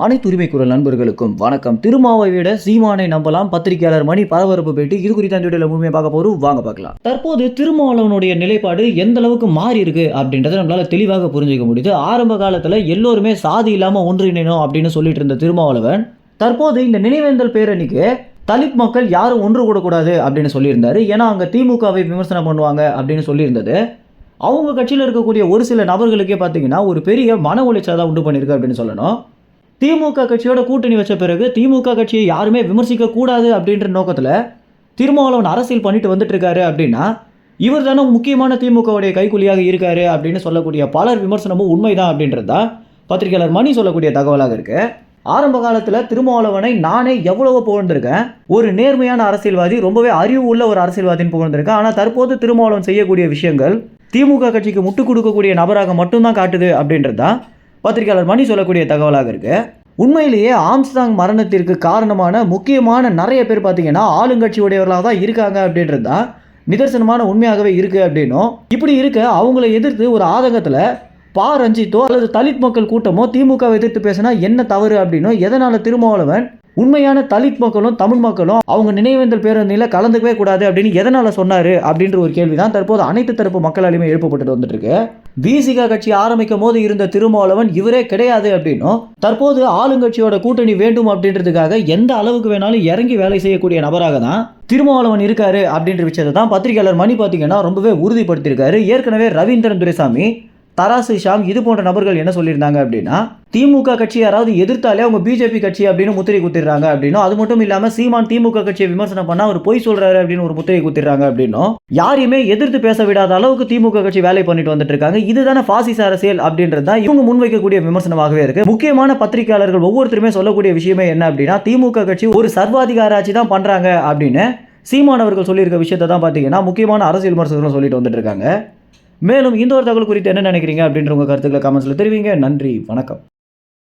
அனைத்து உரிமை குரல் நண்பர்களுக்கும் வணக்கம். திருமாவை விட சீமானை நம்பலாம், பத்திரிகையாளர் மணி பரபரப்பு பேட்டி. இது குறித்த அந்த வீடியோல முழுமையாக பார்க்க போறோம், வாங்க பார்க்கலாம். தற்போது திருமாவளவனுடைய நிலைப்பாடு எந்த அளவுக்கு மாறி இருக்கு அப்படின்றத நம்மளால தெளிவாக புரிஞ்சுக்க முடியுது. ஆரம்ப காலத்துல எல்லோருமே சாதி இல்லாம ஒன்றிணைணும் அப்படின்னு சொல்லிட்டு இருந்த திருமாவளவன் தற்போது இந்த நினைவேந்தல் பேரணிக்கு தலித் மக்கள் யாரும் ஒன்று கூடக்கூடாது அப்படின்னு சொல்லியிருந்தாரு. ஏன்னா அங்க திமுகவை விமர்சனம் பண்ணுவாங்க அப்படின்னு சொல்லியிருந்தது அவங்க கட்சியில் இருக்கக்கூடிய ஒரு சில நபர்களுக்கே பார்த்தீங்கன்னா ஒரு பெரிய மன உளைச்சலை தான் உண்டு பண்ணியிருக்கு அப்படின்னு சொல்லணும். திமுக கட்சியோட கூட்டணி வச்ச பிறகு திமுக கட்சியை யாருமே விமர்சிக்க கூடாது அப்படின்ற நோக்கத்தில் திருமாவளவன் அரசியல் பண்ணிட்டு வந்துட்டு இருக்காரு அப்படின்னா இவர் தானே முக்கியமான திமுகவுடைய கைக்கூலியாக இருக்காரு அப்படின்னு சொல்லக்கூடிய பலர் விமர்சனமும் உண்மைதான் அப்படின்றது தான் பத்திரிகையாளர் மணி சொல்லக்கூடிய தகவலாக இருக்கு. ஆரம்ப காலத்தில் திருமாவளவனை நானே எவ்வளவோ புகழ்ந்திருக்கேன், ஒரு நேர்மையான அரசியல்வாதி, ரொம்பவே அறிவு உள்ள ஒரு அரசியல்வாதின்னு புகழ்ந்திருக்கேன். ஆனால் தற்போது திருமாவளவன் செய்யக்கூடிய விஷயங்கள் திமுக கட்சிக்கு முட்டு கொடுக்கக்கூடிய நபராக மட்டும்தான் காட்டுது அப்படின்றது தான் பத்திரிகையாளர் மணி சொல்லக்கூடிய தகவலாக இருக்கு. உண்மையிலேயே ஆம்ஸ்ட்ராங் மரணத்திற்கு காரணமான முக்கியமான நிறைய பேர் பார்த்தீங்கன்னா ஆளுங்கட்சியுடையவர்களாக தான் இருக்காங்க அப்படின்றது தான் நிதர்சனமான உண்மையாகவே இருக்கு அப்படின்னும், இப்படி இருக்க அவங்களை எதிர்த்து ஒரு ஆதங்கத்தில் பா ரஞ்சித்தோ அல்லது தலித் மக்கள் கூட்டமோ திமுகவை எதிர்த்து பேசினா என்ன தவறு அப்படின்னும், எதனால திருமாவளவன் உண்மையான தலித் மக்களும் தமிழ் மக்களும் அவங்க நினைவேந்தல் பேரணியில் கலந்துக்கவே கூடாது அப்படின்னு எதனால சொன்னாரு அப்படின்ற ஒரு கேள்வி தான் தற்போது அனைத்து தரப்பு மக்களாலுமே எழுப்பப்பட்டு வந்துட்டு இருக்கு. விசிக கட்சி ஆரம்பிக்கும் போது இருந்த திருமாவளவன் இவரே கிடையாது அப்படின்னும், தற்போது ஆளுங்கட்சியோட கூட்டணி வேண்டும் அப்படின்றதுக்காக எந்த அளவுக்கு வேணாலும் இறங்கி வேலை செய்யக்கூடிய நபராக தான் திருமாவளவன் இருக்காரு அப்படின்ற விஷயத்தை தான் பத்திரிகையாளர் மணி பார்த்தீங்கன்னா ரொம்பவே உறுதிப்படுத்தியிருக்காரு. ஏற்கனவே ரவீந்திரன் துரைசாமி, தராசு ஷாம் இது போன்ற நபர்கள் என்ன சொல்லியிருந்தாங்க அப்படின்னா, திமுக கட்சி யாராவது எதிர்த்தாலே அவங்க பிஜேபி கட்சி அப்படின்னு முத்திரை குத்திடுறாங்க அப்படின்னும், அது மட்டும் இல்லாமல் சீமான் திமுக கட்சியை விமர்சனம் பண்ணால் அவர் பொய் சொல்றாரு அப்படின்னு ஒரு முத்திரை குத்திடுறாங்க அப்படின்னும், யாரையுமே எதிர்த்து பேச விடாத அளவுக்கு திமுக கட்சி வேலை பண்ணிட்டு வந்துட்டு இருக்காங்க. இதுதானே பாசிச அரசியல் அப்படின்றது தான் இவங்க முன்வைக்கக்கூடிய விமர்சனமாகவே இருக்கு. முக்கியமான பத்திரிகையாளர்கள் ஒவ்வொருத்தருமே சொல்லக்கூடிய விஷயமே என்ன அப்படின்னா, திமுக கட்சி ஒரு சர்வாதிகார ஆட்சி தான் பண்றாங்க அப்படின்னு சீமான் அவர்கள் சொல்லியிருக்க விஷயத்தை தான் பார்த்தீங்கன்னா முக்கியமான அரசியல் விமர்சகர்கள் சொல்லிட்டு வந்துட்டு இருக்காங்க. மேலும் இந்த ஒரு தகவல் குறித்து என்ன நினைக்கிறீங்க அப்படின்ற உங்கள் கருத்துக்களை கமெண்ட்ஸில் தெரிவிங்க. நன்றி, வணக்கம்.